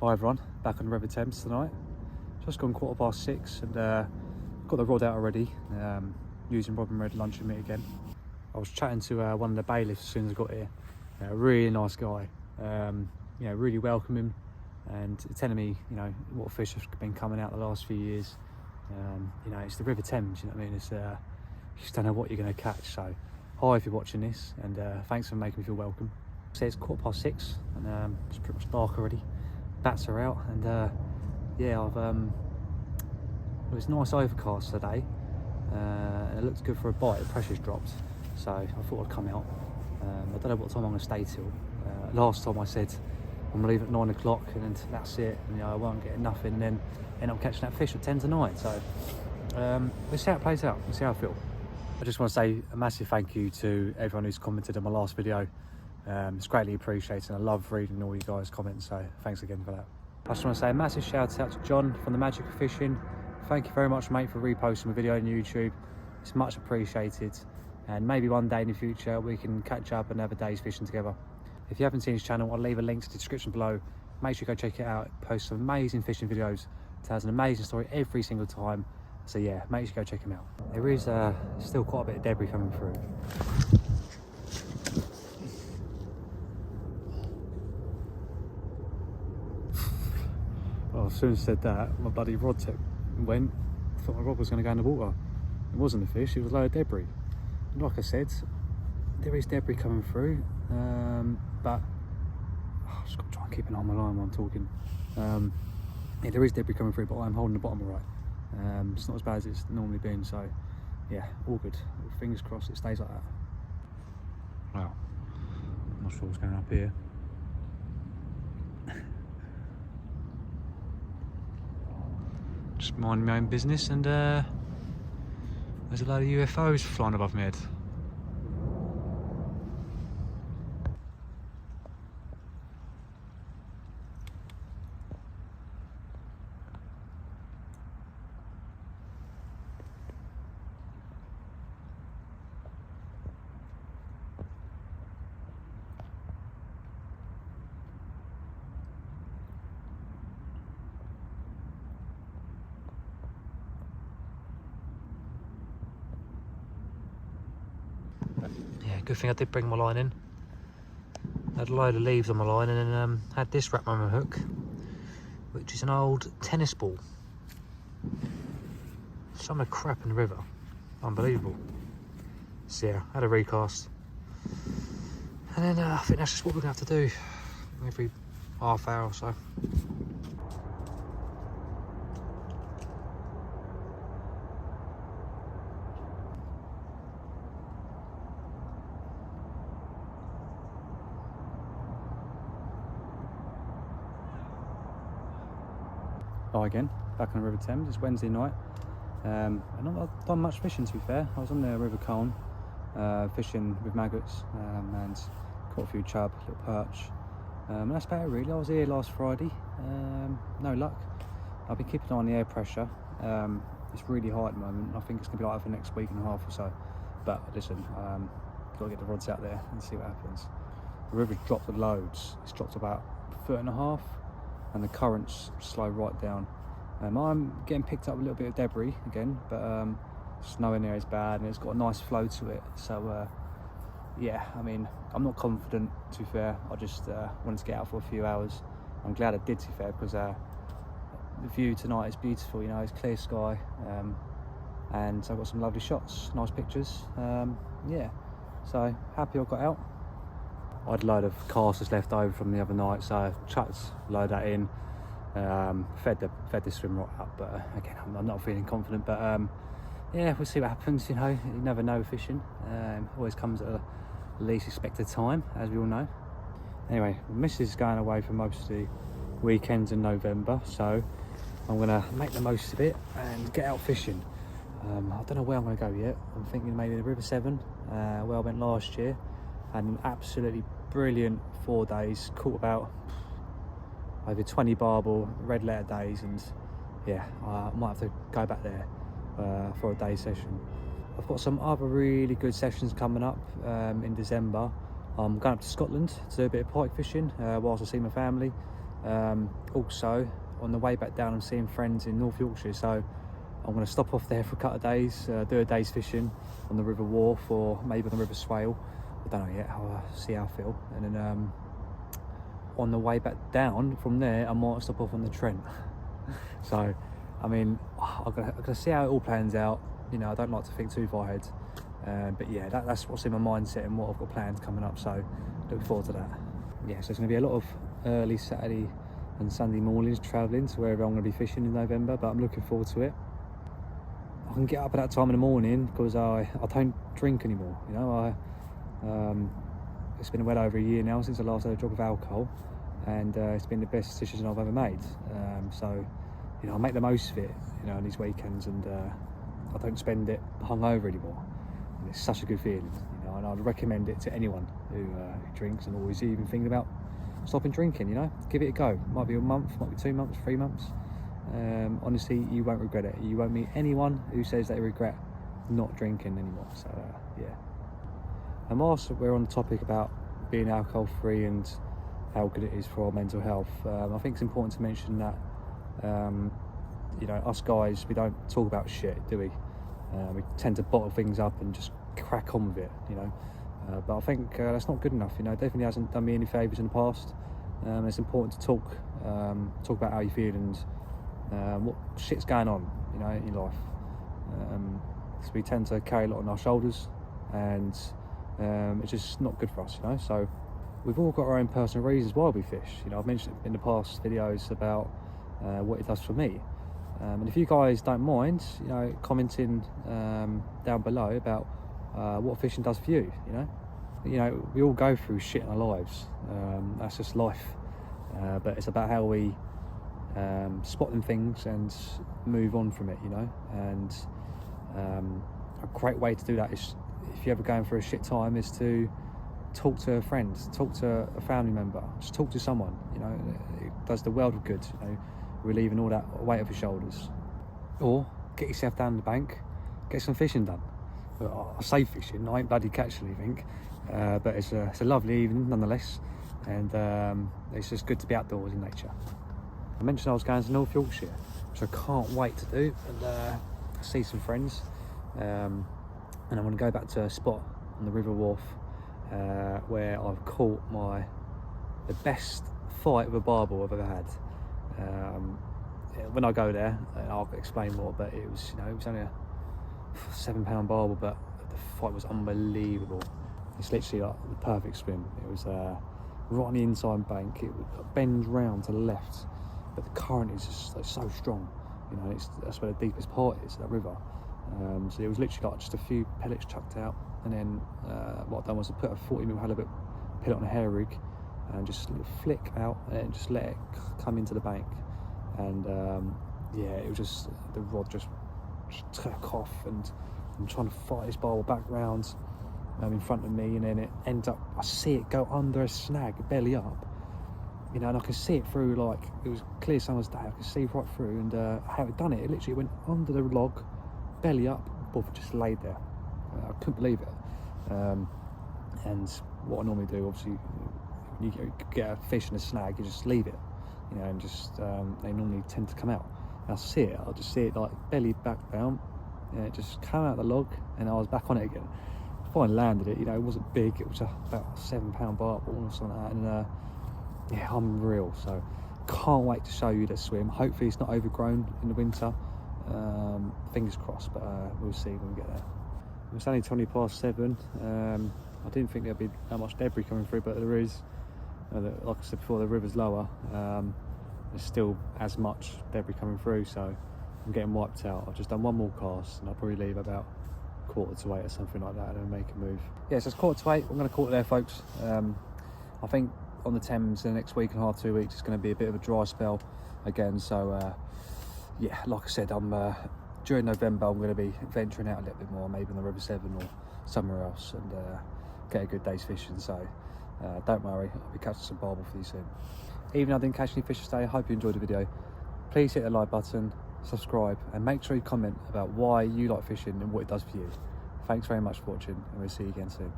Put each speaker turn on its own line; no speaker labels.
Hi everyone, back on the River Thames tonight. Just gone 6:15 and got the rod out already, using Robin Red luncheon meat again. I was chatting to one of the bailiffs as soon as I got here. Really nice guy, really welcoming and telling me, what fish have been coming out the last few years. It's the River Thames, you know what I mean? It's you just don't know what you're going to catch. So hi if you're watching this, and thanks for making me feel welcome. So it's 6:15 and it's pretty much dark already. Bats are out, and it was nice overcast today, and it looked good for a bite. The pressure's dropped, so I thought I'd come out. I don't know what time I'm going to stay till. Last time I said I'm going to leave at 9 o'clock and that's it, and I won't get nothing, and then end up catching that fish at 10 to 9. So let's see how it plays out. Let's see how I feel. I just want to say a massive thank you to everyone who's commented on my last video. It's greatly appreciated. I love reading all you guys' comments, so thanks again for that. I just want to say a massive shout out to John from the Magic of Fishing. Thank you very much, mate, for reposting my video on YouTube. It's much appreciated, and maybe one day in the future we can catch up and have a day's fishing together. If you haven't seen his channel, I'll leave a link to the description below. Make sure you go check it out. It posts some amazing fishing videos. It has an amazing story every single time. So yeah, make sure you go check him out. There is still quite a bit of debris coming through. Well, as soon as I said that, my bloody rod tip went. I thought my rod was going to go in the water. It wasn't a fish, it was a load of debris. And like I said, there is debris coming through, but I've just got to try and keep an eye on my line while I'm talking. Yeah, there is debris coming through, but I'm holding the bottom all right. It's not as bad as it's normally been, so yeah, all good. Fingers crossed it stays like that. Wow, I'm not sure what's going up here. Just minding my own business, and there's a load of UFOs flying above my head. Yeah, good thing I did bring my line in. Had a load of leaves on my line, and then had this wrapped around my hook, which is an old tennis ball. Some of the crap in the river. Unbelievable. So yeah, had a recast. And then I think that's just what we're going to have to do every half hour or so. Hi again, back on the River Thames. It's Wednesday night, and I've not done much fishing, to be fair. I was on the River Colne, fishing with maggots, and caught a few chub, little perch, and that's about it really. I was here last Friday, no luck. I've been keeping an eye on the air pressure. It's really high at the moment. I think it's going to be like that for the next week and a half or so, but listen, got to get the rods out there and see what happens. The river's dropped loads. It's dropped about 1.5 feet. And the currents slow right down. I'm getting picked up a little bit of debris again, but snow in there is bad, and it's got a nice flow to it. So yeah, I mean, I'm not confident, to be fair. I just wanted to get out for a few hours. I'm glad I did, to be fair, because the view tonight is beautiful. It's clear sky, and I've got some lovely shots, nice pictures. Yeah, so happy I got out. I had a load of casters left over from the other night, so I chucked a load of that in, fed the swim right up, but again, I'm not feeling confident, but yeah, we'll see what happens. You never know with fishing. Always comes at a least expected time, as we all know. Anyway, the missus is going away for most of the weekends in November, so I'm going to make the most of it and get out fishing. I don't know where I'm going to go yet. I'm thinking maybe the River Severn, where I went last year. Had an absolutely brilliant 4 days, caught about over 20 barbel, red letter days, and yeah, I might have to go back there for a day session. I've got some other really good sessions coming up in December. I'm going up to Scotland to do a bit of pike fishing whilst I see my family. Also, on the way back down, I'm seeing friends in North Yorkshire, so I'm going to stop off there for a couple of days, do a day's fishing on the River Wharfe or maybe on the River Swale. I don't know yet, I'll see how I feel. And then on the way back down from there, I might stop off on the Trent. So, I mean, I'm gonna see how it all plans out. You know, I don't like to think too far ahead. But yeah, that's what's in my mindset and what I've got planned coming up, so look forward to that. Yeah, so it's going to be a lot of early Saturday and Sunday mornings travelling to wherever I'm going to be fishing in November, but I'm looking forward to it. I can get up at that time in the morning because I don't drink anymore. You know, it's been well over a year now since I last had a drop of alcohol, and it's been the best decision I've ever made. So, you know, I make the most of it, you know, on these weekends, and I don't spend it hungover anymore. And it's such a good feeling, you know, and I'd recommend it to anyone who drinks and always even thinking about stopping drinking. You know, give it a go. Might be a month, might be 2 months, 3 months. Honestly, you won't regret it. You won't meet anyone who says they regret not drinking anymore. So yeah. And whilst we're on the topic about being alcohol free and how good it is for our mental health, I think it's important to mention that you know, us guys, we don't talk about shit, do we? We tend to bottle things up and just crack on with it, you know. But I think that's not good enough. You know, it definitely hasn't done me any favours in the past. It's important to talk about how you feel and what shit's going on, you know, in your life. So we tend to carry a lot on our shoulders, and it's just not good for us, you know. So we've all got our own personal reasons why we fish. You know, I've mentioned in the past videos about what it does for me. And if you guys don't mind, you know, commenting down below about what fishing does for you, you know, we all go through shit in our lives. That's just life. But it's about how we spot them things and move on from it, you know. And a great way to do that is, if you're ever going through a shit time, is to talk to a friend, talk to a family member, just talk to someone, you know. It does the world of good, you know, relieving all that weight off your shoulders. Or get yourself down the bank, get some fishing done. I say fishing, I ain't bloody catching anything, but it's a lovely evening nonetheless, and it's just good to be outdoors in nature. I mentioned I was going to North Yorkshire, which I can't wait to do, and see some friends, and I want to go back to a spot on the River Wharfe where I've caught the best fight with a barbel I've ever had. When I go there, I'll explain more, but it was only a £7 barbel, but the fight was unbelievable. It's literally like the perfect swim. It was right on the inside bank. It bends round to the left, but the current is just like, so strong. You know, that's where the deepest part is, that river. So it was literally like just a few pellets chucked out, and then what I've done was I put a 40mm halibut pellet on a hair rig and just flick out and just let it come into the bank. And yeah, it was just, the rod just took off, and I'm trying to fight this barbel back round in front of me, and then it ends up, I see it go under a snag, belly up, you know, and I can see it through, like, it was clear summer's day, I could see right through, and how it done it, it literally went under the log, belly up, both just laid there. I couldn't believe it. And what I normally do, obviously, when you get a fish in a snag, you just leave it, you know, and just they normally tend to come out. And I'll just see it like belly back down, and it just came out the log, and I was back on it again. I finally landed it, you know, it wasn't big, it was about a £7 barbel or something like that, and yeah, unreal. So can't wait to show you the swim. Hopefully it's not overgrown in the winter, fingers crossed, but we'll see when we get there. It's only 7:20. I didn't think there'd be that much debris coming through, but there is. Like I said before, the river's lower. There's still as much debris coming through, so I'm getting wiped out. I've just done one more cast, and I'll probably leave about 7:45 or something like that, and then make a move. Yeah, so it's 7:45. I'm going to call it there, folks. I think on the Thames in the next week and a half, 2 weeks, it's going to be a bit of a dry spell again. So yeah, like I said, during November I'm going to be venturing out a little bit more, maybe on the River Severn or somewhere else, and get a good day's fishing. So don't worry, I'll be catching some barbel for you soon. Even though I didn't catch any fish today, I hope you enjoyed the video. Please hit the like button, subscribe, and make sure you comment about why you like fishing and what it does for you. Thanks very much for watching, and we'll see you again soon.